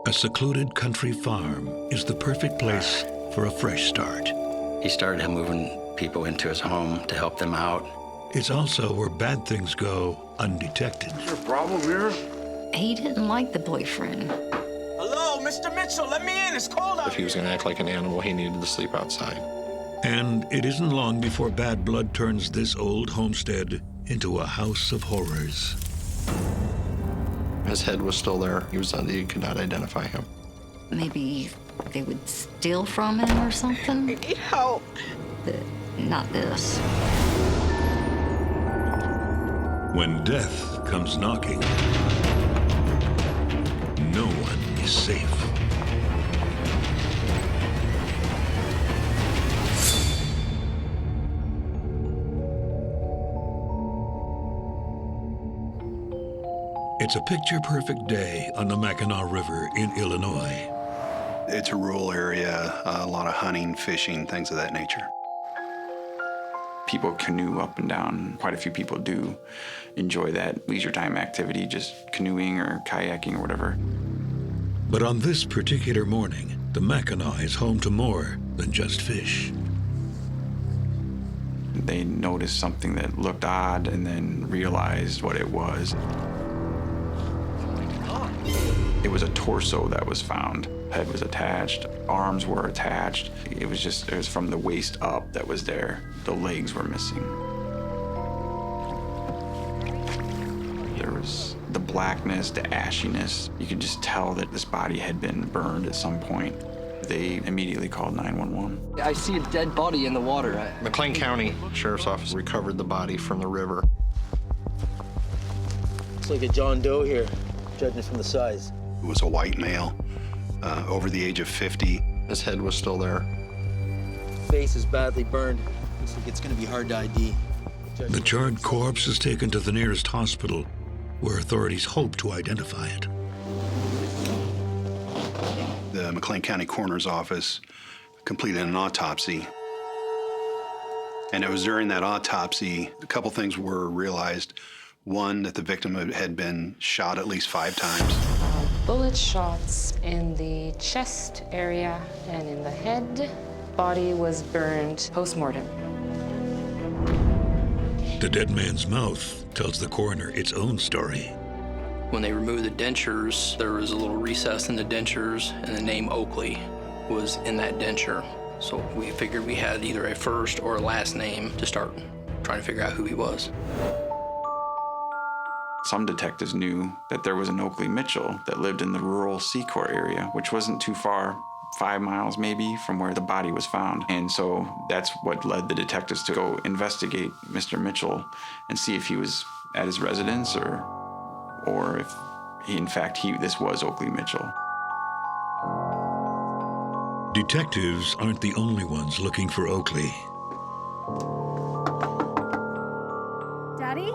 A secluded country farm is the perfect place for a fresh start. He started moving people into his home to help them out. It's also where bad things go undetected. Is there a problem here? He didn't like the boyfriend. Hello, Mr. Mitchell, let me in. It's cold out If he was going to act like an animal, he needed to sleep outside. And it isn't long before bad blood turns this old homestead into a house of horrors. His head was still there. He could not identify him. Maybe they would steal from him or something. I need help. But not this. When death comes knocking, no one is safe. It's a picture-perfect day on the Mackinac River in Illinois. It's a rural area, a lot of hunting, fishing, things of that nature. People canoe up and down. Quite a few people do enjoy that leisure time activity, just canoeing or kayaking or whatever. But on this particular morning, the Mackinac is home to more than just fish. They noticed something that looked odd and then realized what it was. It was a torso that was found. Head was attached, arms were attached. It was from the waist up that was there. The legs were missing. There was the blackness, the ashiness. You could just tell that this body had been burned at some point. They immediately called 911. I see a dead body in the water. McLean County Sheriff's Office recovered the body from the river. Looks like a John Doe here, judging from the size. It was a white male, over the age of 50. His head was still there. Face is badly burned. Looks like it's gonna be hard to ID. The charred corpse is taken to the nearest hospital, where authorities hope to identify it. The McLean County Coroner's Office completed an autopsy. And it was during that autopsy, a couple things were realized. One, that the victim had been shot at least 5 times. Bullet shots in the chest area and in the head. Body was burned post-mortem. The dead man's mouth tells the coroner its own story. When they removed the dentures, there was a little recess in the dentures, and the name Oakley was in that denture. So we figured we had either a first or a last name to start trying to figure out who he was. Some detectives knew that there was an Oakley Mitchell that lived in the rural Secor area, which wasn't too far, 5 miles maybe, from where the body was found. And so that's what led the detectives to go investigate Mr. Mitchell and see if he was at his residence or if this was Oakley Mitchell. Detectives aren't the only ones looking for Oakley. Daddy?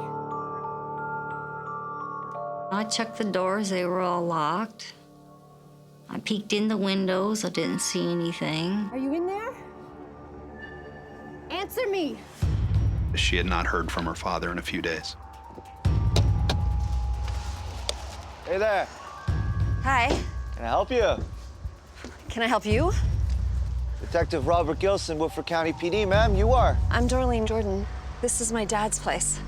I checked the doors, they were all locked. I peeked in the windows, I didn't see anything. Are you in there? Answer me. She had not heard from her father in a few days. Hey there, Hi. can I help you? Can I help you? Detective Robert Gilson, Woodford County PD, ma'am, you are. I'm Dorleen Jordan. This is my dad's place.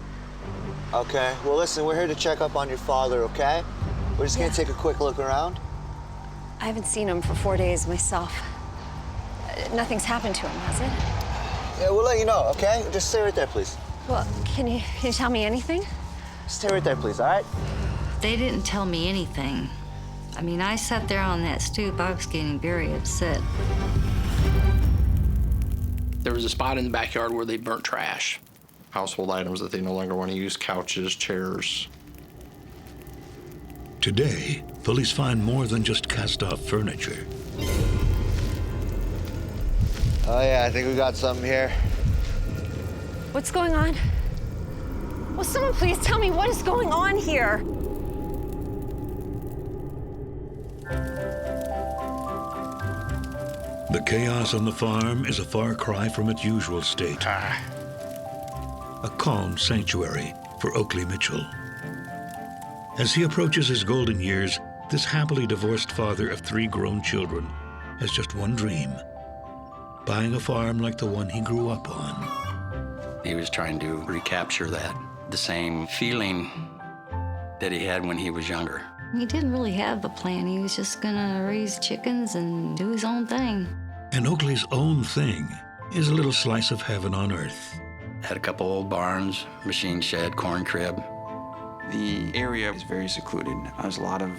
Okay, well listen, we're here to check up on your father, okay? We're just gonna take a quick look around. I haven't seen him for 4 days myself. Nothing's happened to him, has it? Yeah, we'll let you know, okay? Just stay right there, please. Well, can you tell me anything? Stay right there, please, all right? They didn't tell me anything. I mean, I sat there on that stoop, I was getting very upset. There was a spot in the backyard where they burnt trash. Household items that they no longer want to use, couches, chairs. Today, police find more than just cast-off furniture. Oh yeah, I think we got something here. What's going on? Will someone please tell me what is going on here? The chaos on the farm is a far cry from its usual state. A calm sanctuary for Oakley Mitchell. As he approaches his golden years, this happily divorced father of 3 grown children has just one dream: buying a farm like the one he grew up on. He was trying to recapture that, the same feeling that he had when he was younger. He didn't really have a plan. He was just gonna raise chickens and do his own thing. And Oakley's own thing is a little slice of heaven on earth. Had a couple old barns, machine shed, corn crib. The area is very secluded. There's a lot of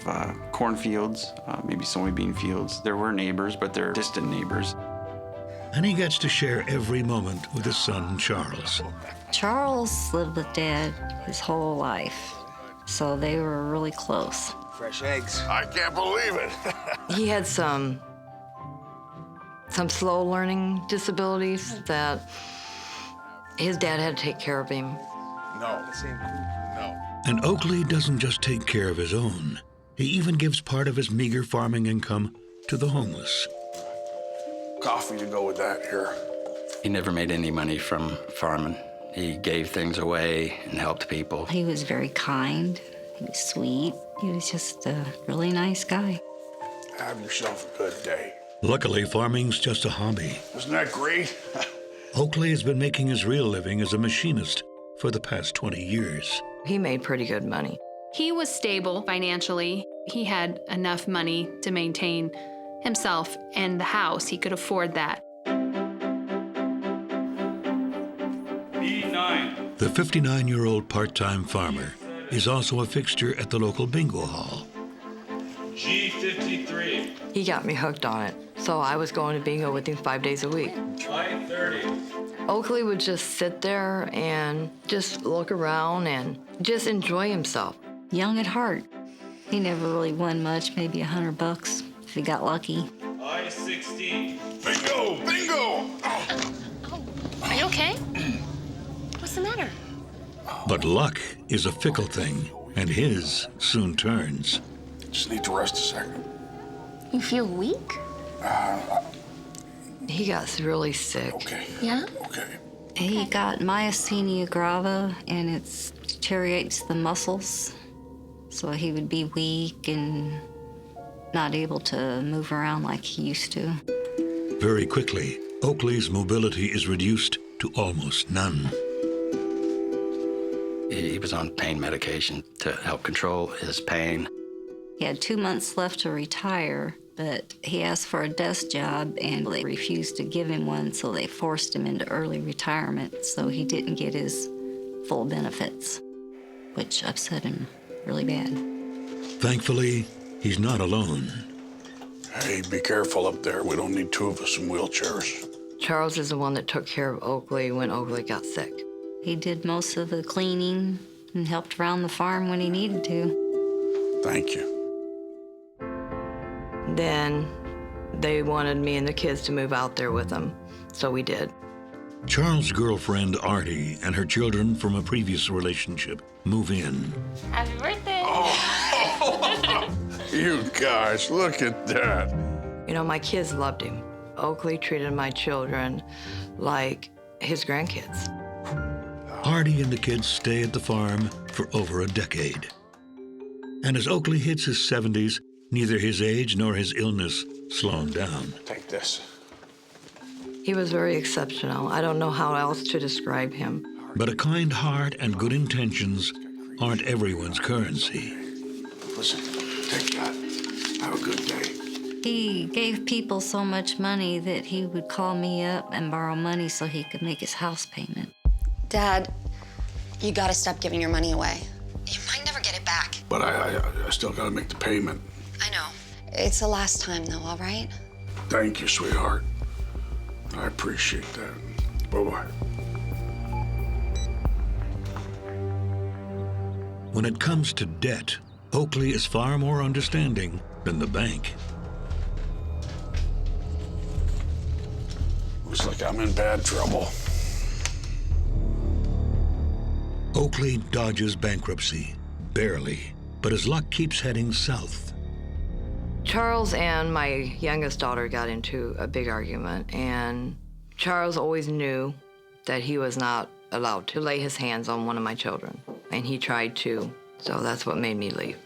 cornfields, maybe soybean fields. There were neighbors, but they're distant neighbors. And he gets to share every moment with his son, Charles. Charles lived with Dad his whole life, so they were really close. Fresh eggs. I can't believe it. He had some slow learning disabilities that his dad had to take care of him. No. No. And Oakley doesn't just take care of his own. He even gives part of his meager farming income to the homeless. Coffee to go with that here. He never made any money from farming. He gave things away and helped people. He was very kind. He was sweet. He was just a really nice guy. Have yourself a good day. Luckily, farming's just a hobby. Isn't that great? Oakley has been making his real living as a machinist for the past 20 years. He made pretty good money. He was stable financially. He had enough money to maintain himself and the house. He could afford that. B9. The 59-year-old part-time farmer is also a fixture at the local bingo hall. G53. He got me hooked on it, so I was going to bingo with him 5 days a week. I-30. Oakley would just sit there and just look around and just enjoy himself. Young at heart. He never really won much, maybe $100 if he got lucky. I-16. Bingo! Bingo! Are you okay? What's the matter? But luck is a fickle thing, and his soon turns. Just need to rest a second. You feel weak? He got really sick. Okay. Yeah? Okay. He got myasthenia grava, and it deteriorates the muscles. So he would be weak and not able to move around like he used to. Very quickly, Oakley's mobility is reduced to almost none. He was on pain medication to help control his pain. He had 2 months left to retire, but he asked for a desk job, and they refused to give him one, so they forced him into early retirement, so he didn't get his full benefits, which upset him really bad. Thankfully, he's not alone. Hey, be careful up there. We don't need 2 of us in wheelchairs. Charles is the one that took care of Oakley when Oakley got sick. He did most of the cleaning and helped around the farm when he needed to. Thank you. Then they wanted me and the kids to move out there with them, so we did. Charles' girlfriend, Artie, and her children from a previous relationship move in. Happy birthday! You guys, look at that. You know, my kids loved him. Oakley treated my children like his grandkids. Artie and the kids stay at the farm for over a decade. And as Oakley hits his 70s, neither his age nor his illness slow him down. Take this. He was very exceptional. I don't know how else to describe him. But a kind heart and good intentions aren't everyone's currency. Listen, take that. Have a good day. He gave people so much money that he would call me up and borrow money so he could make his house payment. Dad, you gotta stop giving your money away. You might never get it back. But I still gotta make the payment. I know. It's the last time, though, all right? Thank you, sweetheart. I appreciate that. Bye-bye. When it comes to debt, Oakley is far more understanding than the bank. Looks like I'm in bad trouble. Oakley dodges bankruptcy, barely, but his luck keeps heading south. Charles and my youngest daughter got into a big argument, and Charles always knew that he was not allowed to lay his hands on one of my children, and he tried to, so that's what made me leave.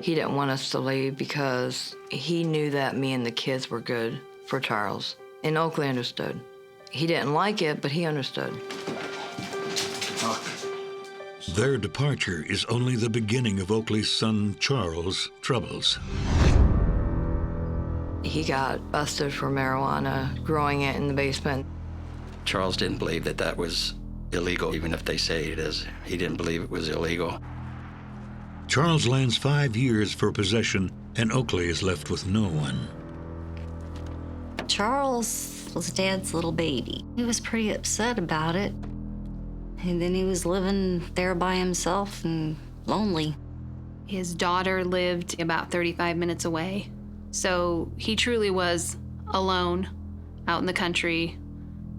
He didn't want us to leave because he knew that me and the kids were good for Charles. And Oakley understood. He didn't like it, but he understood. Their departure is only the beginning of Oakley's son Charles' troubles. He got busted for marijuana, growing it in the basement. Charles didn't believe that that was illegal, even if they say it is. He didn't believe it was illegal. Charles lands 5 years for possession, and Oakley is left with no one. Charles was Dad's little baby. He was pretty upset about it. And then he was living there by himself and lonely. His daughter lived about 35 minutes away. So he truly was alone out in the country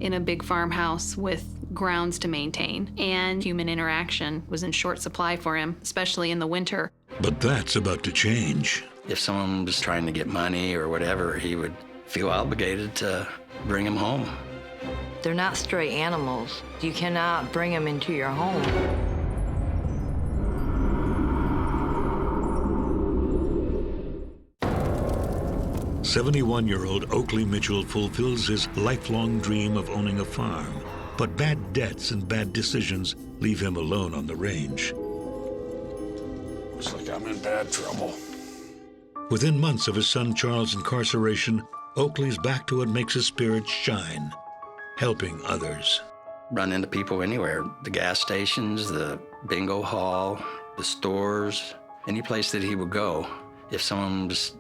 in a big farmhouse with grounds to maintain. And human interaction was in short supply for him, especially in the winter. But that's about to change. If someone was trying to get money or whatever, he would feel obligated to bring him home. They're not stray animals. You cannot bring them into your home. 71-year-old Oakley Mitchell fulfills his lifelong dream of owning a farm. But bad debts and bad decisions leave him alone on the range. Looks like I'm in bad trouble. Within months of his son Charles' incarceration, Oakley's back to what makes his spirits shine, helping others. Run into people anywhere, the gas stations, the bingo hall, the stores, any place that he would go. If someone was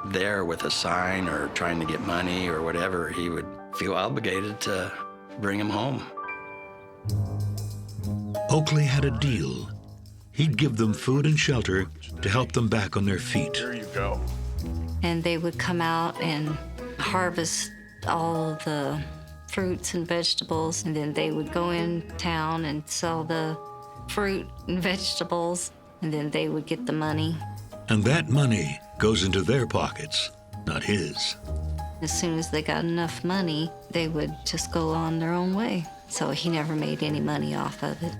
there with a sign or trying to get money or whatever, he would feel obligated to bring him home. Oakley had a deal. He'd give them food and shelter to help them back on their feet. Here you go. And they would come out and harvest all of the fruits and vegetables, and then they would go in town and sell the fruit and vegetables, and then they would get the money. And that money goes into their pockets, not his. As soon as they got enough money, they would just go on their own way. So he never made any money off of it.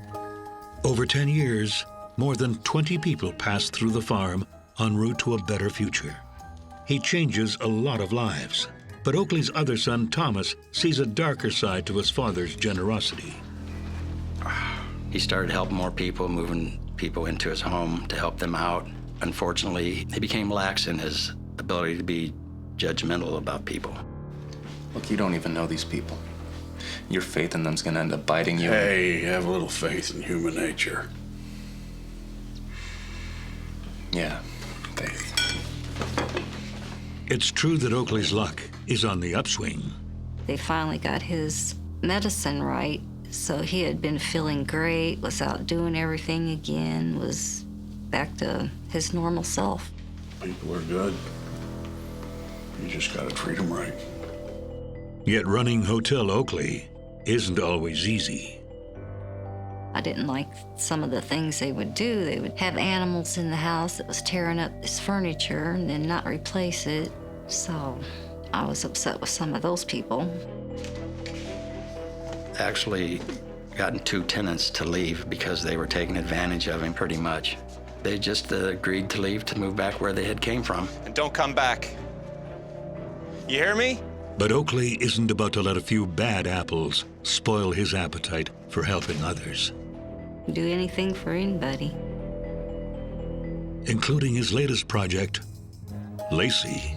Over 10 years, more than 20 people passed through the farm en route to a better future. He changes a lot of lives. But Oakley's other son, Thomas, sees a darker side to his father's generosity. He started helping more people, moving people into his home to help them out. Unfortunately, he became lax in his ability to be judgmental about people. Look, you don't even know these people. Your faith in them's gonna end up biting you. Hey, have a little faith in human nature. Yeah, faith. It's true that Oakley's luck is on the upswing. They finally got his medicine right, so he had been feeling great, was out doing everything again, was back to his normal self. People are good. You just gotta treat them right. Yet running Hotel Oakley isn't always easy. I didn't like some of the things they would do. They would have animals in the house that was tearing up this furniture and then not replace it. So I was upset with some of those people. Actually gotten 2 tenants to leave because they were taking advantage of him pretty much. They just agreed to leave to move back where they had came from. And don't come back. You hear me? But Oakley isn't about to let a few bad apples spoil his appetite for helping others. Do anything for anybody. Including his latest project, Lacey.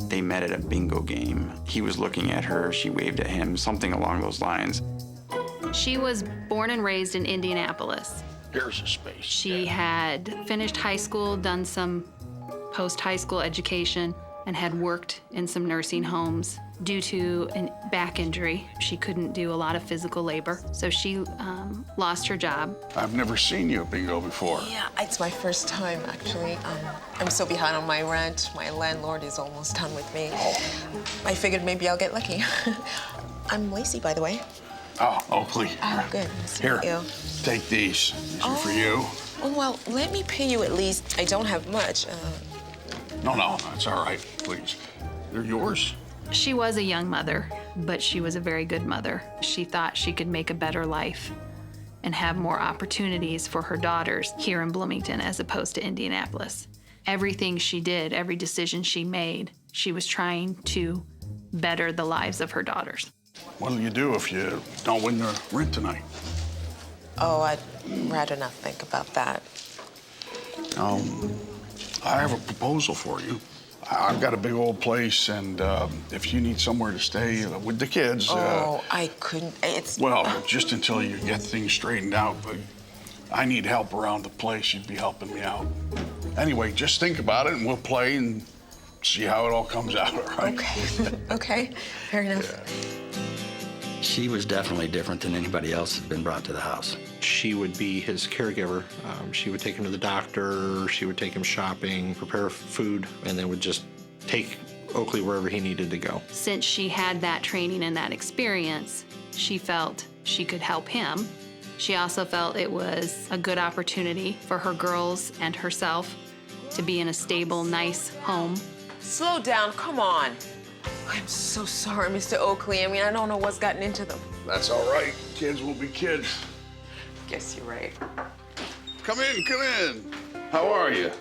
They met at a bingo game. He was looking at her, she waved at him, something along those lines. She was born and raised in Indianapolis. Here's a space. She had finished high school, done some post-high school education, and had worked in some nursing homes. Due to a back injury, she couldn't do a lot of physical labor, so she lost her job. I've never seen you at bingo before. Yeah, it's my first time, actually. I'm so behind on my rent. My landlord is almost done with me. I figured maybe I'll get lucky. I'm Lacey, by the way. Oh, Oakley. Oh, good. Nice to Here, meet you. take these. These are for you. Oh, well, let me pay you at least. I don't have much. No, that's all right. Please. They're yours. She was a young mother, but she was a very good mother. She thought she could make a better life and have more opportunities for her daughters here in Bloomington as opposed to Indianapolis. Everything she did, every decision she made, she was trying to better the lives of her daughters. What'll you do if you don't win the rent tonight? Oh, I'd rather not think about that. I have a proposal for you. I've got a big old place, and if you need somewhere to stay with the kids... I couldn't, it's... Well, just until you get things straightened out, but I need help around the place. You'd be helping me out. Anyway, just think about it, and we'll play and see how it all comes out, all right? Okay, okay, fair enough. She was definitely different than anybody else that had been brought to the house. She would be his caregiver. She would take him to the doctor, she would take him shopping, prepare food, and then would just take Oakley wherever he needed to go. Since she had that training and that experience, she felt she could help him. She also felt it was a good opportunity for her girls and herself to be in a stable, nice home. Slow down, come on. I'm so sorry, Mr. Oakley. I mean, I don't know what's gotten into them. That's all right. Kids will be kids. Guess you're right. Come in, come in. How are you?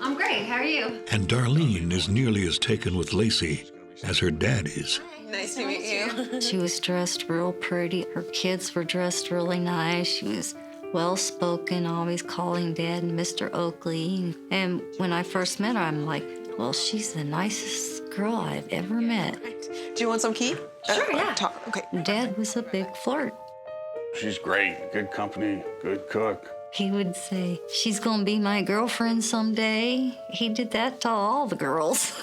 I'm great. How are you? And Darlene is nearly as taken with Lacey as her dad is. Nice to meet you. She was dressed real pretty. Her kids were dressed really nice. She was well-spoken, always calling Dad Mr. Oakley. And when I first met her, I'm like, well, she's the nicest girl I've ever met. Do you want some key? Sure, yeah. Okay. Dad was a big flirt. She's great. Good company, good cook. He would say, she's gonna be my girlfriend someday. He did that to all the girls.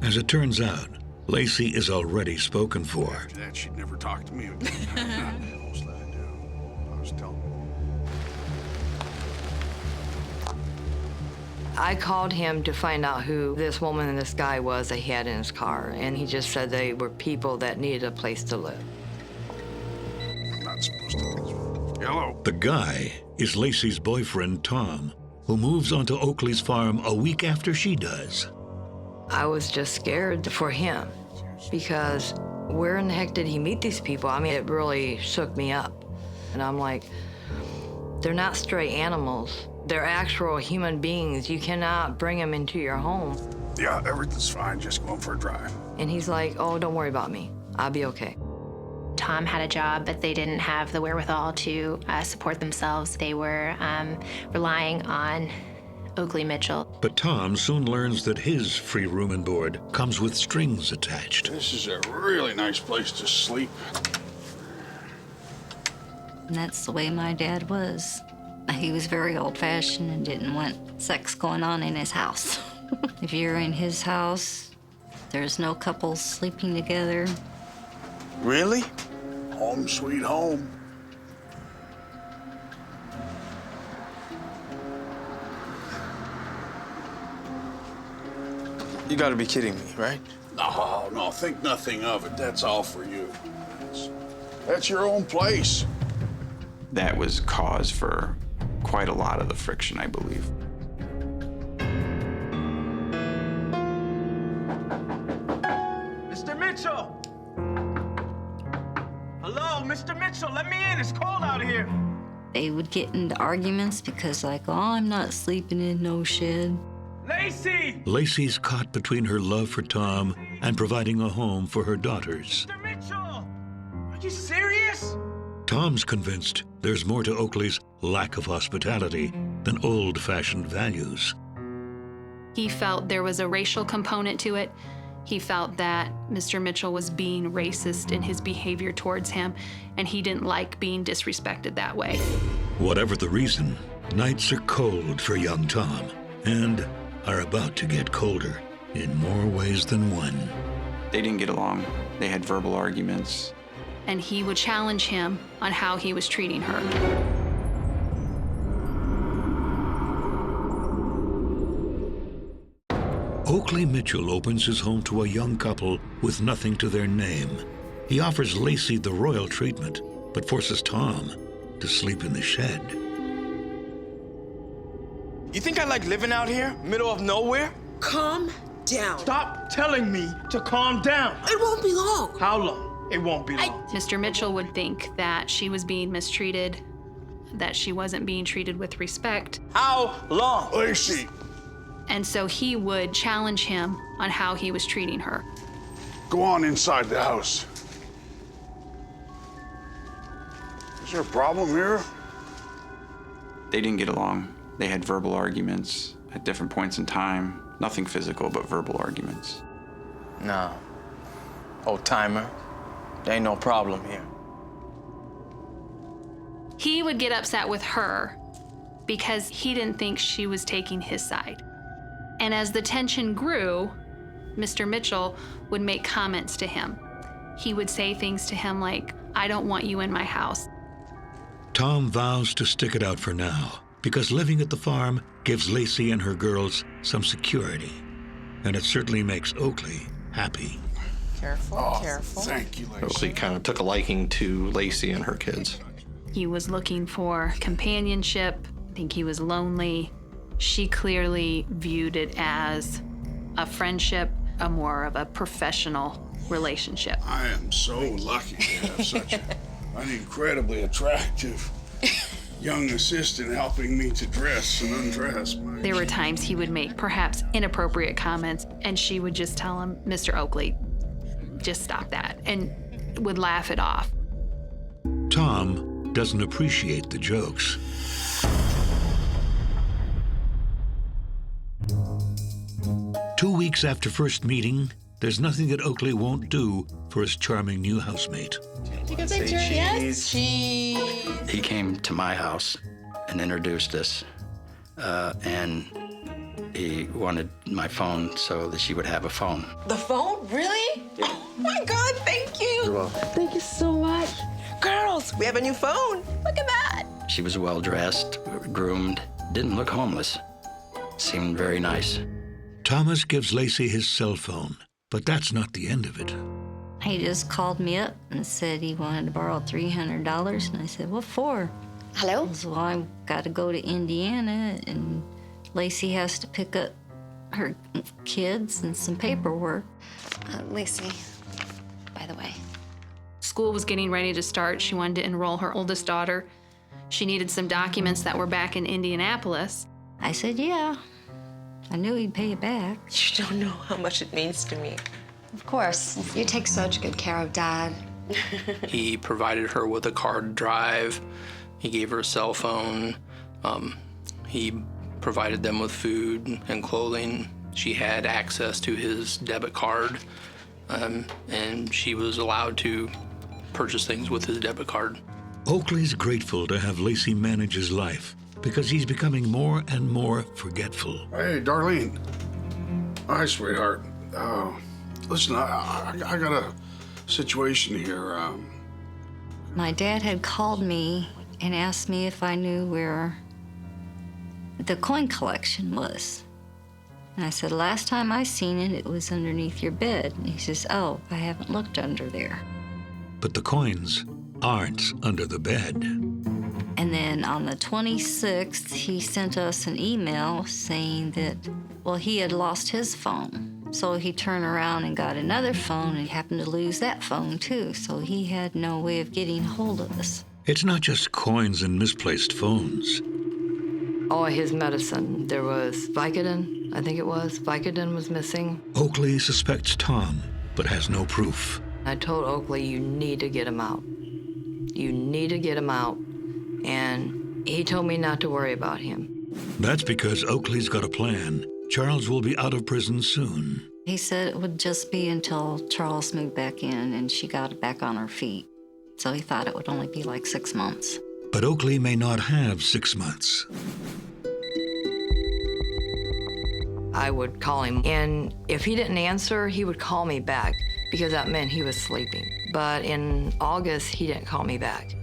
As it turns out, Lacey is already spoken for. After that, she'd never talk to me again. Most let her do. I was telling her. I called him to find out who this woman and this guy was that he had in his car, and he just said they were people that needed a place to live. I'm not supposed to. Hello. The guy is Lacey's boyfriend, Tom, who moves onto Oakley's farm a week after she does. I was just scared for him because where in the heck did he meet these people? I mean, it really shook me up. And I'm like, they're not stray animals. They're actual human beings. You cannot bring them into your home. Yeah, everything's fine. Just going for a drive. And he's like, oh, don't worry about me. I'll be okay. Tom had a job, but they didn't have the wherewithal to support themselves. They were relying on Oakley Mitchell. But Tom soon learns that his free room and board comes with strings attached. This is a really nice place to sleep. And that's the way my dad was. He was very old-fashioned and didn't want sex going on in his house. If you're in his house, there's no couples sleeping together. Really? Home sweet home. You gotta be kidding me, right? No, think nothing of it. That's all for you. That's your own place. That was cause for quite a lot of the friction, I believe. Mr. Mitchell! Hello, Mr. Mitchell, let me in. It's cold out here. They would get into arguments because, like, oh, I'm not sleeping in no shed. Lacey! Lacey's caught between her love for Tom and providing a home for her daughters. Mr. Mitchell! Are you serious? Tom's convinced there's more to Oakley's lack of hospitality than old-fashioned values. He felt there was a racial component to it. He felt that Mr. Mitchell was being racist in his behavior towards him, and he didn't like being disrespected that way. Whatever the reason, nights are cold for young Tom, and are about to get colder in more ways than one. They didn't get along. They had verbal arguments. And he would challenge him on how he was treating her. Oakley Mitchell opens his home to a young couple with nothing to their name. He offers Lacey the royal treatment, but forces Tom to sleep in the shed. You think I like living out here, middle of nowhere? Calm down. Stop telling me to calm down. It won't be long. How long? It won't be long. Mr. Mitchell would think that she was being mistreated, that she wasn't being treated with respect. How long? Lacey. And so he would challenge him on how he was treating her. Go on inside the house. Is there a problem here? They didn't get along. They had verbal arguments at different points in time. Nothing physical, but verbal arguments. No. Old timer. There ain't no problem here. He would get upset with her because he didn't think she was taking his side. And as the tension grew, Mr. Mitchell would make comments to him. He would say things to him like, "I don't want you in my house." Tom vows to stick it out for now because living at the farm gives Lacey and her girls some security. And it certainly makes Oakley happy. Careful, careful. Thank you, Lacey. Oakley kind of took a liking to Lacey and her kids. He was looking for companionship. I think he was lonely. She clearly viewed it as a friendship, a more of a professional relationship. I am so lucky to have such an incredibly attractive young assistant helping me to dress and undress. There were times he would make perhaps inappropriate comments, and she would just tell him, "Mr. Oakley, just stop that," and would laugh it off. Tom doesn't appreciate the jokes. Two weeks after first meeting, there's nothing that Oakley won't do for his charming new housemate. Take a picture, yes? Cheese. He came to my house and introduced us, and he wanted my phone so that she would have a phone. The phone? Really? Oh my God, thank you. You're welcome. Thank you so much. Girls, we have a new phone. Look at that. She was well-dressed, groomed, didn't look homeless, seemed very nice. Thomas gives Lacey his cell phone, but that's not the end of it. He just called me up and said he wanted to borrow $300, and I said, "What for?" Hello? He said, "Well, I've got to go to Indiana, and Lacey has to pick up her kids and some paperwork." Lacey, by the way. School was getting ready to start. She wanted to enroll her oldest daughter. She needed some documents that were back in Indianapolis. I said, "Yeah." I knew he'd pay it back. You don't know how much it means to me. Of course. You take such good care of Dad. He provided her with a car to drive. He gave her a cell phone. He provided them with food and clothing. She had access to his debit card, and she was allowed to purchase things with his debit card. Oakley's grateful to have Lacey manage his life because he's becoming more and more forgetful. Hey, Darlene. Hi, sweetheart. Listen, I got a situation here. My dad had called me and asked me if I knew where the coin collection was. And I said, "Last time I seen it, it was underneath your bed." And he says, "Oh, I haven't looked under there." But the coins aren't under the bed. And then on the 26th, he sent us an email saying that, well, he had lost his phone. So he turned around and got another phone and happened to lose that phone too. So he had no way of getting hold of us. It's not just coins and misplaced phones. Oh, his medicine. There was Vicodin, I think it was. Vicodin was missing. Oakley suspects Tom, but has no proof. I told Oakley, you need to get him out. You need to get him out. And he told me not to worry about him. That's because Oakley's got a plan. Charles will be out of prison soon. He said it would just be until Charles moved back in and she got back on her feet. So he thought it would only be like 6 months. But Oakley may not have 6 months. I would call him, and if he didn't answer, he would call me back because that meant he was sleeping. But in August, he didn't call me back.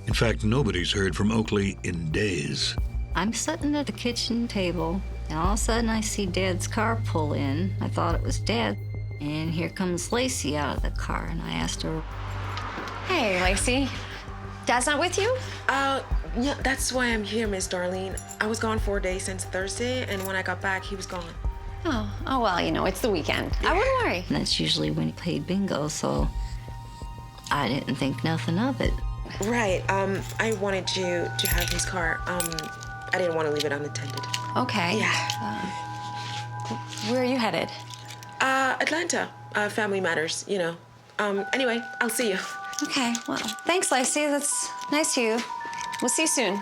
In fact, nobody's heard from Oakley in days. I'm sitting at the kitchen table, and all of a sudden I see Dad's car pull in. I thought it was Dad. And here comes Lacey out of the car, and I asked her, Hey, Lacey. Dad's not with you? Yeah, that's why I'm here, Miss Darlene. I was gone 4 days since Thursday, and when I got back, he was gone. Oh, well, you know, it's the weekend. I wouldn't worry. And that's usually when he played bingo, so I didn't think nothing of it. Right. I wanted you to have his car. I didn't want to leave it unattended. Okay. Yeah. Where are you headed? Atlanta. Family matters, you know. Anyway, I'll see you. Okay, well, thanks, Lacey. That's nice of you. We'll see you soon.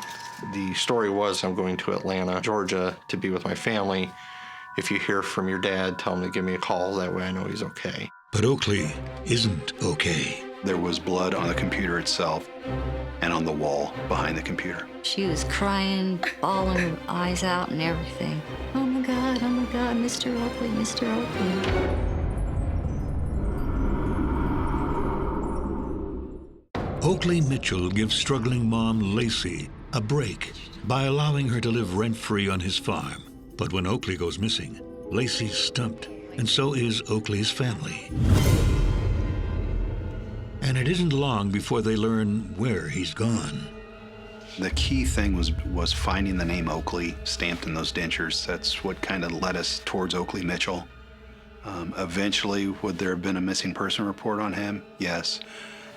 The story was I'm going to Atlanta, Georgia to be with my family. If you hear from your dad, tell him to give me a call. That way I know he's okay. But Oakley isn't okay. There was blood on the computer itself and on the wall behind the computer. She was crying, bawling her eyes out and everything. Oh my God, Mr. Oakley, Mr. Oakley. Oakley Mitchell gives struggling mom Lacey a break by allowing her to live rent-free on his farm. But when Oakley goes missing, Lacey's stumped, and so is Oakley's family. And it isn't long before they learn where he's gone. The key thing was finding the name Oakley stamped in those dentures. That's what kind of led us towards Oakley Mitchell. Eventually, would there have been a missing person report on him? Yes,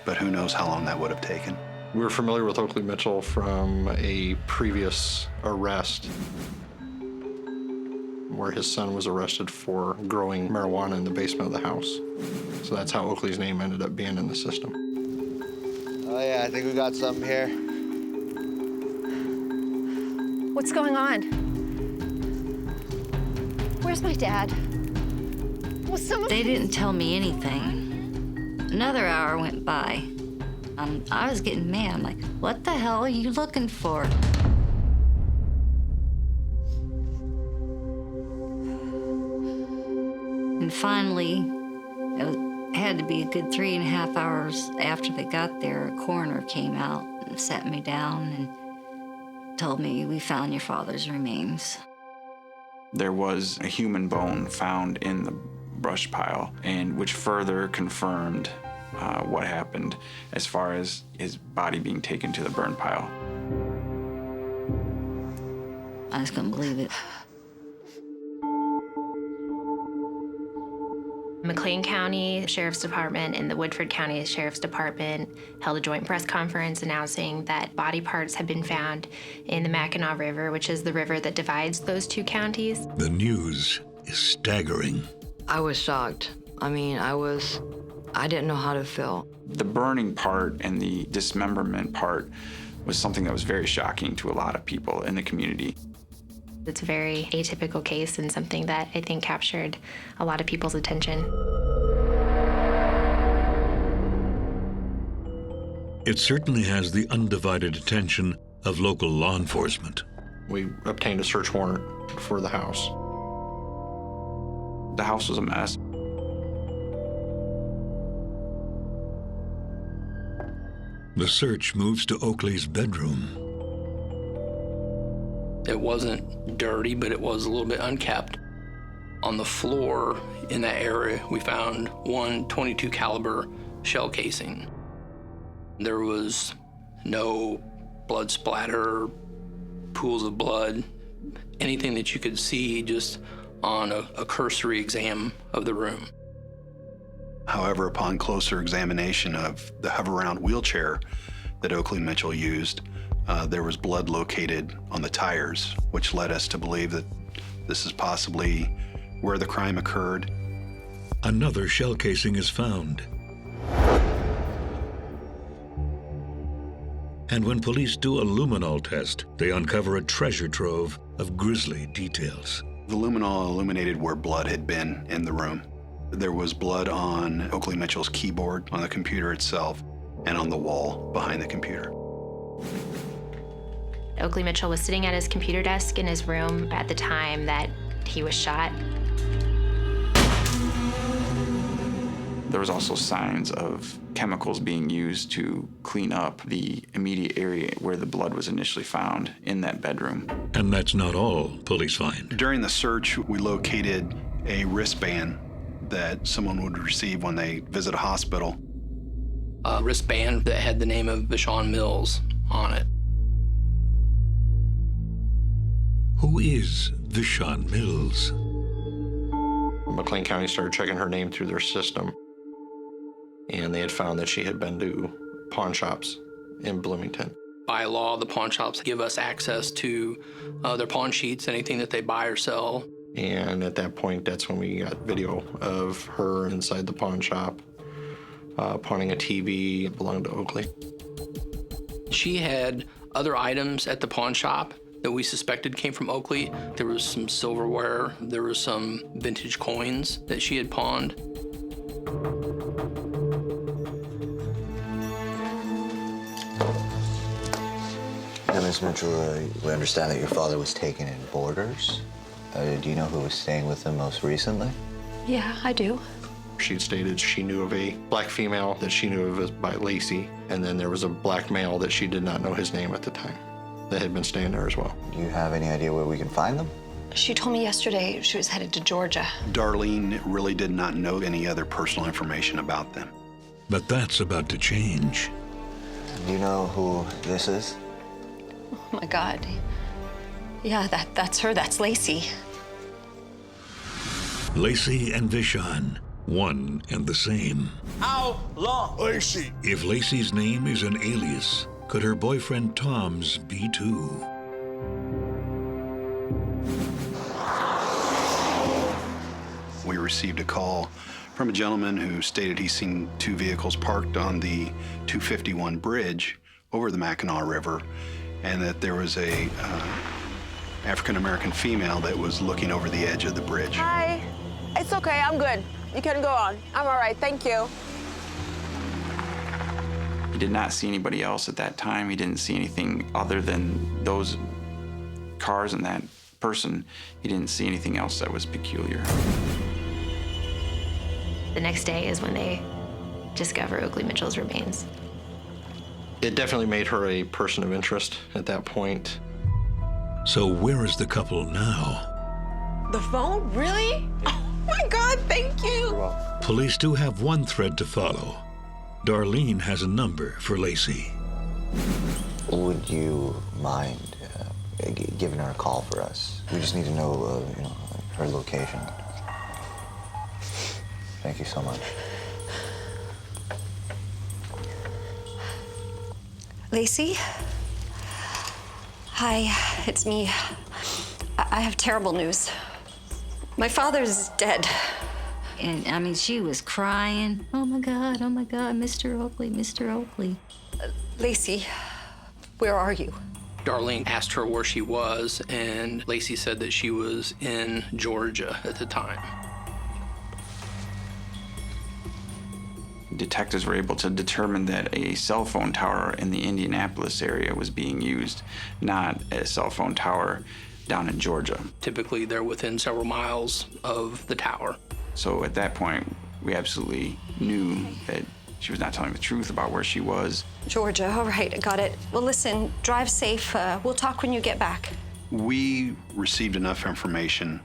but who knows how long that would have taken. We were familiar with Oakley Mitchell from a previous arrest where his son was arrested for growing marijuana in the basement of the house. So that's how Oakley's name ended up being in the system. Oh yeah, I think we got something here. What's going on? Where's my dad? Was someone... They didn't tell me anything. Another hour went by. I was getting mad. I'm like, what the hell are you looking for? And finally, it had to be a good 3.5 hours after they got there, a coroner came out and sat me down and told me, we found your father's remains. There was a human bone found in the brush pile, and which further confirmed what happened as far as his body being taken to the burn pile. I just couldn't believe it. McLean County Sheriff's Department and the Woodford County Sheriff's Department held a joint press conference announcing that body parts had been found in the Mackinac River, which is the river that divides those two counties. The news is staggering. I was shocked. I mean, I didn't know how to feel. The burning part and the dismemberment part was something that was very shocking to a lot of people in the community. It's a very atypical case and something that I think captured a lot of people's attention. It certainly has the undivided attention of local law enforcement. We obtained a search warrant for the house. The house was a mess. The search moves to Oakley's bedroom. It wasn't dirty, but it was a little bit unkept. On the floor in that area, we found one .22 caliber shell casing. There was no blood splatter, pools of blood, anything that you could see just on a cursory exam of the room. However, upon closer examination of the hover-around wheelchair that Oakley Mitchell used, there was blood located on the tires, which led us to believe that this is possibly where the crime occurred. Another shell casing is found. And when police do a luminol test, they uncover a treasure trove of grisly details. The luminol illuminated where blood had been in the room. There was blood on Oakley Mitchell's keyboard, on the computer itself, and on the wall behind the computer. Oakley Mitchell was sitting at his computer desk in his room at the time that he was shot. There was also signs of chemicals being used to clean up the immediate area where the blood was initially found in that bedroom. And that's not all police find. During the search, we located a wristband that someone would receive when they visit a hospital. A wristband that had the name of Vashon Mills on it. Who is Vashon Mills? McLean County started checking her name through their system. and they had found that she had been to pawn shops in Bloomington. By law, the pawn shops give us access to their pawn sheets, anything that they buy or sell. And at that point, that's when we got video of her inside the pawn shop, pawning a TV that belonged to Oakley. She had other items at the pawn shop that we suspected came from Oakley. There was some silverware, there was some vintage coins that she had pawned. Now, Ms. Mitchell, we understand that your father was taken in boarders. Do you know who was staying with him most recently? Yeah, I do. She stated she knew of a black female that she knew of as by Lacey, and then there was a black male that she did not know his name at the time that had been staying there as well. Do you have any idea where we can find them? She told me yesterday she was headed to Georgia. Darlene really did not know any other personal information about them. But that's about to change. Do you know who this is? Oh my God. Yeah, that's her. That's Lacey. Lacey and Vishon, one and the same. How long? Lacey. If Lacey's name is an alias, could her boyfriend Tom's be too? We received a call from a gentleman who stated he's seen two vehicles parked on the 251 bridge over the Mackinac River, and that there was a African-American female that was looking over the edge of the bridge. Hi. It's okay, I'm good. You can go on. I'm all right, thank you. He did not see anybody else at that time. He didn't see anything other than those cars and that person. He didn't see anything else that was peculiar. The next day is when they discover Oakley Mitchell's remains. It definitely made her a person of interest at that point. So where is the couple now? The phone? Really? Oh my God, thank you. Police do have one thread to follow. Darlene has a number for Lacey. Would you mind giving her a call for us? We just need to know, her location. Thank you so much. Lacey? Hi, it's me. I have terrible news. My father's dead. And I mean, she was crying. Oh my God, Mr. Oakley, Mr. Oakley. Lacey, where are you? Darlene asked her where she was, and Lacey said that she was in Georgia at the time. Detectives were able to determine that a cell phone tower in the Indianapolis area was being used, not a cell phone tower down in Georgia. Typically, they're within several miles of the tower. So at that point, we absolutely knew that she was not telling the truth about where she was. Georgia, all right, I got it. Well, listen, drive safe. We'll talk when you get back. We received enough information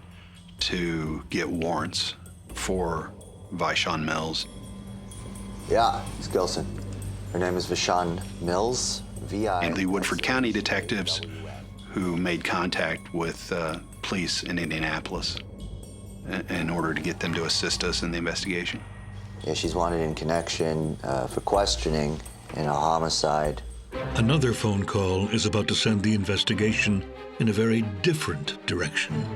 to get warrants for Vishon Mills. Yeah, it's Gilson. Her name is Vishon Mills, V.I. And the Woodford County detectives who made contact with police in Indianapolis in order to get them to assist us in the investigation. Yeah, she's wanted in connection for questioning in a homicide. Another phone call is about to send the investigation in a very different direction.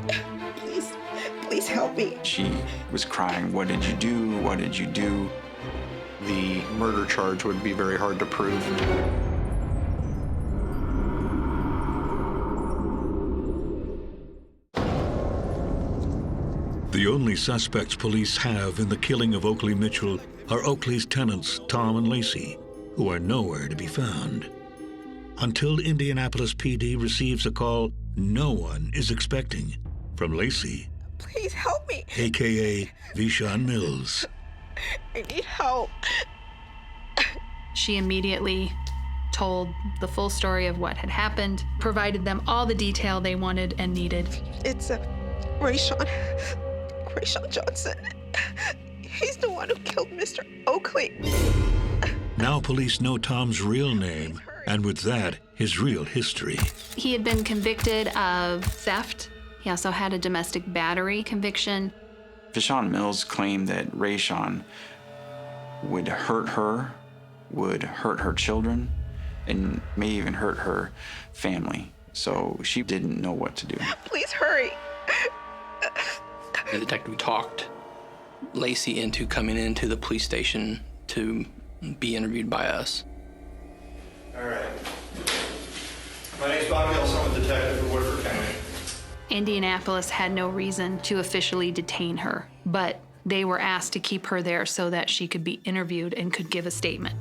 Please help me. She was crying, "What did you do? What did you do?" The murder charge would be very hard to prove. The only suspects police have in the killing of Oakley Mitchell are Oakley's tenants, Tom and Lacey, who are nowhere to be found. Until Indianapolis PD receives a call no one is expecting from Lacey. Please help me. AKA Vishon Mills. I need help. She immediately told the full story of what had happened, provided them all the detail they wanted and needed. It's Rayshawn Johnson. He's the one who killed Mr. Oakley. Now police know Tom's real name, and with that, his real history. He had been convicted of theft. He also had a domestic battery conviction. Vishon Mills claimed that Rayshawn would hurt her children, and may even hurt her family. So she didn't know what to do. Please hurry. The detective talked Lacey into coming into the police station to be interviewed by us. All right. My name's Bob Gilson. I'm a detective in Woodford County. Indianapolis had no reason to officially detain her, but they were asked to keep her there so that she could be interviewed and could give a statement.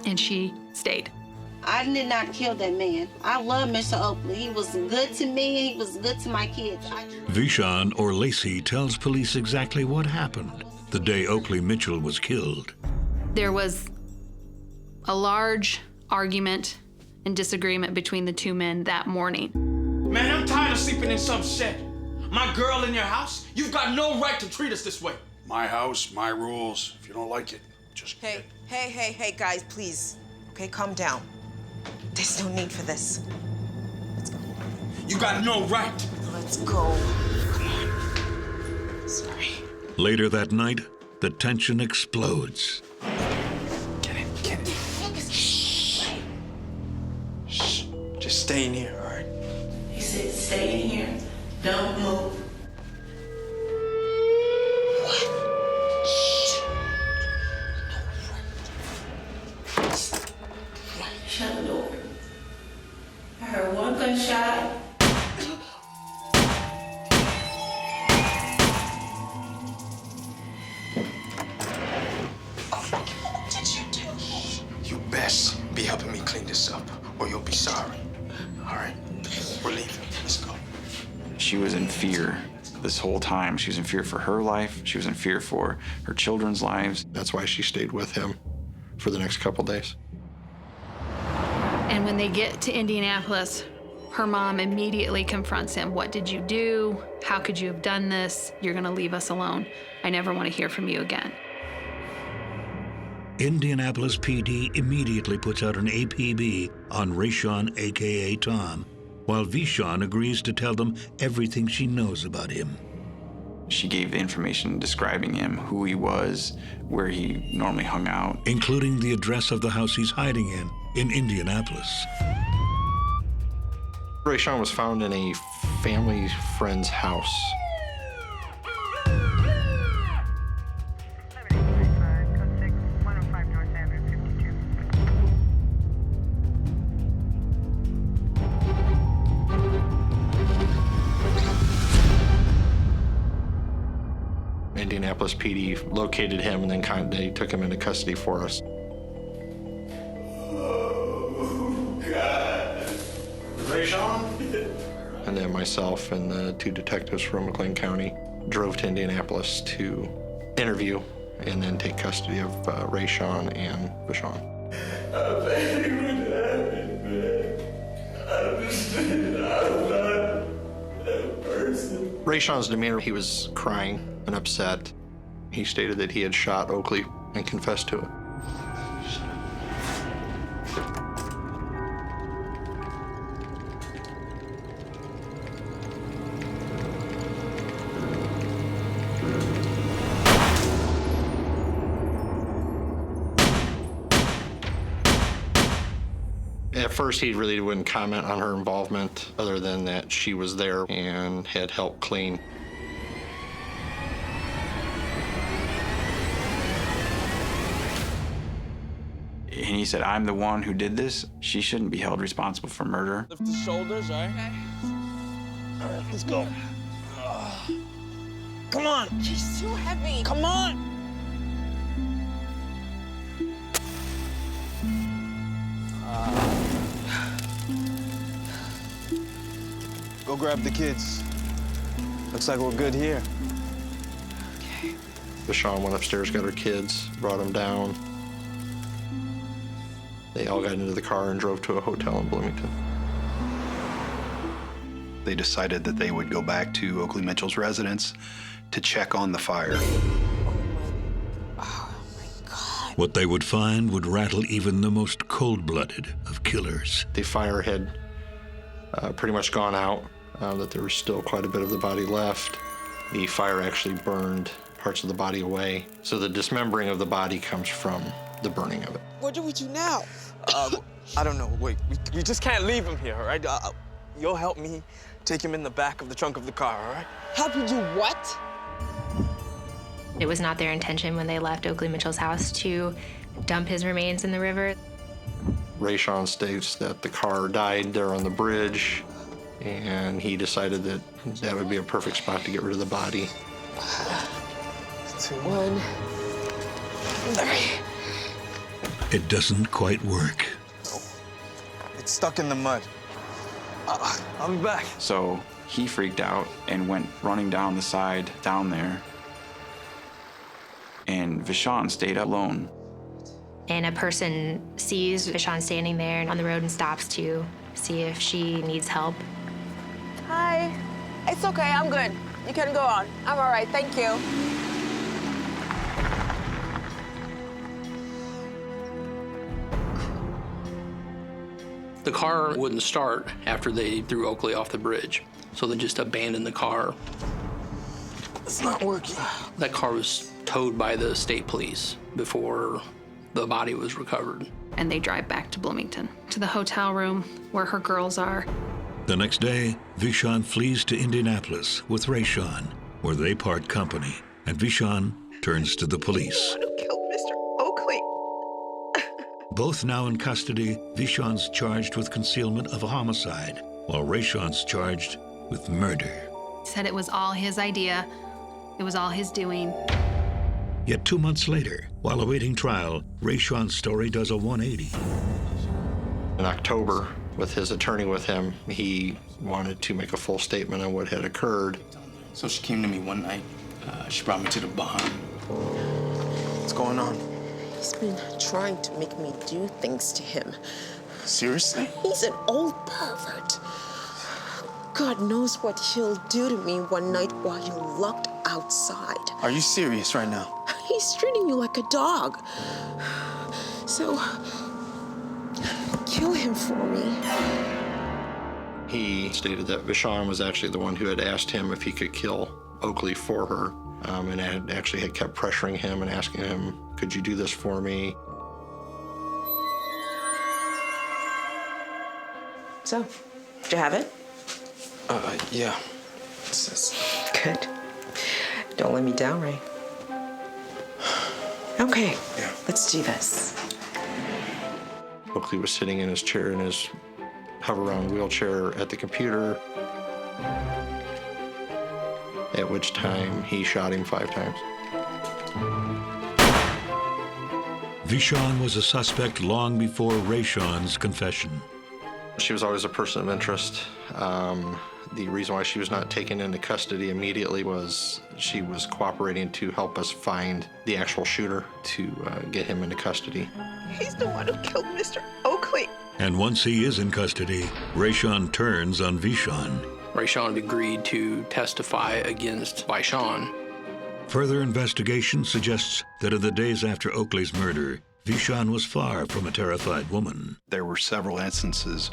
And she stayed. I did not kill that man. I love Mr. Oakley. He was good to me. He was good to my kids. Vishon, or Lacey, tells police exactly what happened the day Oakley Mitchell was killed. There was a large argument and disagreement between the two men that morning. Man, I'm tired of sleeping in some shed. My girl in your house? You've got no right to treat us this way. My house, my rules. If you don't like it, just Hey, guys, please. Okay, calm down. There's no need for this. Let's go. You got no right. Let's go. Come on. Sorry. Later that night, the tension explodes. Get it. Shh. Just stay in here, all right? He said, stay in here. Don't move. Shut the door. I heard one gunshot. You best be helping me clean this up, or you'll be sorry. All right? We're leaving. Let's go. She was in fear this whole time. She was in fear for her life. She was in fear for her children's lives. That's why she stayed with him for the next couple days. And when they get to Indianapolis, her mom immediately confronts him. What did you do? How could you have done this? You're gonna leave us alone. I never want to hear from you again. Indianapolis PD immediately puts out an APB on Rayshon, a.k.a. Tom, while Vishon agrees to tell them everything she knows about him. She gave the information describing him, who he was, where he normally hung out, including the address of the house he's hiding in Indianapolis. Rayshon was found in a family friend's house. Indianapolis PD located him and then they took him into custody for us. Oh, God. Rayshon? And then myself and the two detectives from McLean County drove to Indianapolis to interview and then take custody of Rayshon and Vishon. I bet you would happen, man. I'm not that person. Rayshon's demeanor, he was crying and upset. He stated that he had shot Oakley and confessed to it. At first, he really wouldn't comment on her involvement other than that she was there and had helped clean. And he said, I'm the one who did this. She shouldn't be held responsible for murder. Lift the shoulders, all right? All right, let's go. Come on. She's too heavy. Come on. Go grab the kids. Looks like we're good here. Okay. Vishon went upstairs, got her kids, brought them down. They all got into the car and drove to a hotel in Bloomington. They decided that they would go back to Oakley Mitchell's residence to check on the fire. What they would find would rattle even the most cold-blooded of killers. The fire had pretty much gone out, that there was still quite a bit of the body left. The fire actually burned parts of the body away. So the dismembering of the body comes from the burning of it. What do we do now? I don't know. Wait, we just can't leave him here, all right? You'll help me take him in the back of the trunk of the car, all right? Help you do what? It was not their intention when they left Oakley Mitchell's house to dump his remains in the river. Rayshawn states that the car died there on the bridge, and he decided that that would be a perfect spot to get rid of the body. 2, 1, 3. It doesn't quite work. It's stuck in the mud. I'll be back. So he freaked out and went running down the side down there. And Vishon stayed alone. And a person sees Vishon standing there on the road and stops to see if she needs help. Hi. It's okay, I'm good. You can go on. I'm all right, thank you. The car wouldn't start after they threw Oakley off the bridge, so they just abandoned the car. It's not working. That car was towed by the state police before the body was recovered. And they drive back to Bloomington, to the hotel room where her girls are. The next day, Vishon flees to Indianapolis with Rayshawn, where they part company, and Vishon turns to the police. Who killed Mr. Oakley? Both now in custody, Vishon's charged with concealment of a homicide, while Rayshawn's charged with murder. He said it was all his idea. It was all his doing. Yet 2 months later, while awaiting trial, Rayshawn's story does a 180. In October, with his attorney with him, he wanted to make a full statement on what had occurred. So she came to me one night. She brought me to the barn. What's going on? He's been trying to make me do things to him. Seriously? He's an old pervert. God knows what he'll do to me one night while you're locked outside. Are you serious right now? He's treating you like a dog. So, kill him for me. He stated that Vishon was actually the one who had asked him if he could kill Oakley for her, and had kept pressuring him and asking him, could you do this for me? So, did you have it? Yeah. Good. Don't let me down, Ray. Okay, let's do this. Oakley was sitting in his chair in his hover-around wheelchair at the computer, at which time he shot him 5 times. Vishon was a suspect long before Rayshawn's confession. She was always a person of interest. The reason why she was not taken into custody immediately was she was cooperating to help us find the actual shooter to get him into custody. He's the one who killed Mr. Oakley. And once he is in custody, Rayshawn turns on Vishon. Rayshawn agreed to testify against Vishon. Further investigation suggests that in the days after Oakley's murder, Vishon was far from a terrified woman. There were several instances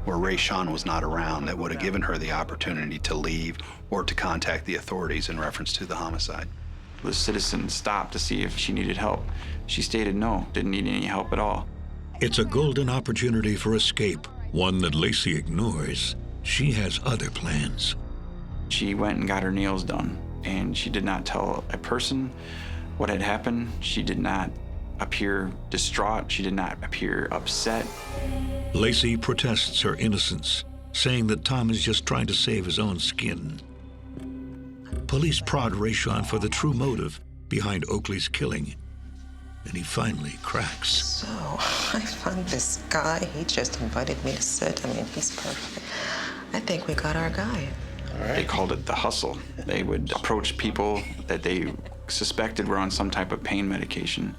where Rayshawn was not around that would have given her the opportunity to leave or to contact the authorities in reference to the homicide. The citizen stopped to see if she needed help. She stated no, didn't need any help at all. It's a golden opportunity for escape, one that Lacey ignores. She has other plans. She went and got her nails done, and she did not tell a person what had happened. She did not appear distraught. She did not appear upset. Lacey protests her innocence, saying that Tom is just trying to save his own skin. Police prod Rayshawn for the true motive behind Oakley's killing, and he finally cracks. So, I found this guy. He just invited me to sit. I mean, he's perfect. I think we got our guy. They called it the hustle. They would approach people that they suspected were on some type of pain medication,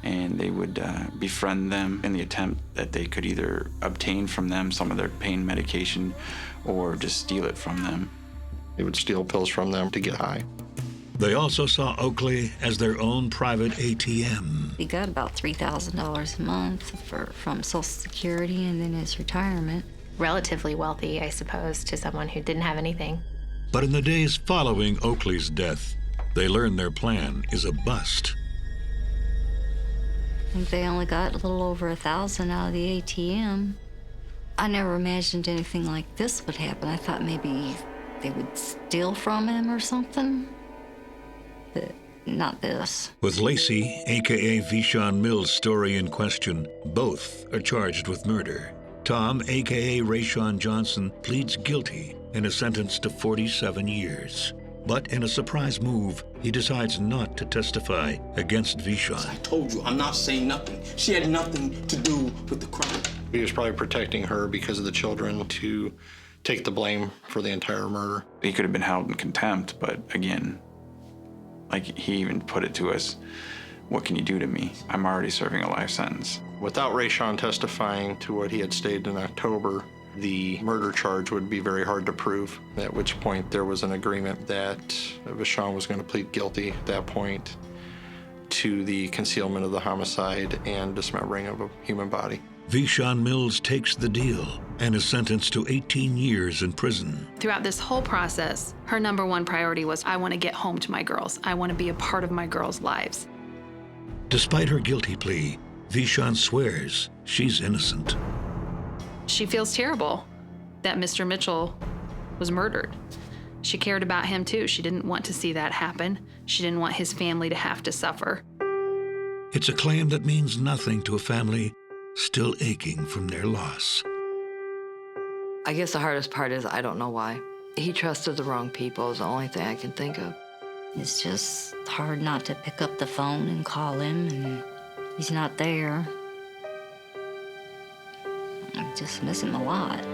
and they would befriend them in the attempt that they could either obtain from them some of their pain medication or just steal it from them. They would steal pills from them to get high. They also saw Oakley as their own private ATM. He got about $3,000 a month from Social Security and then his retirement. Relatively wealthy, I suppose, to someone who didn't have anything. But in the days following Oakley's death, They learn their plan is a bust. I think they only got a little over 1,000 out of the ATM. I never imagined anything like this would happen. I thought maybe they would steal from him or something, but not this. With Lacey, a.k.a. Vishon Mills' story in question, both are charged with murder. Tom, a.k.a. Rayshawn Johnson, pleads guilty and is sentenced to 47 years. But in a surprise move, he decides not to testify against Vishon. I told you, I'm not saying nothing. She had nothing to do with the crime. He was probably protecting her because of the children to take the blame for the entire murder. He could have been held in contempt, but again, like he even put it to us, what can you do to me? I'm already serving a life sentence. Without Rayshawn testifying to what he had stated in October, the murder charge would be very hard to prove, at which point there was an agreement that Vishon was going to plead guilty at that point to the concealment of the homicide and dismembering of a human body. Vishon Mills takes the deal and is sentenced to 18 years in prison. Throughout this whole process, her number one priority was, I want to get home to my girls. I want to be a part of my girls' lives. Despite her guilty plea, Vishon swears she's innocent. She feels terrible that Mr. Mitchell was murdered. She cared about him too. She didn't want to see that happen. She didn't want his family to have to suffer. It's a claim that means nothing to a family still aching from their loss. I guess the hardest part is I don't know why. He trusted the wrong people is the only thing I can think of. It's just hard not to pick up the phone and call him, and he's not there. I just miss him a lot.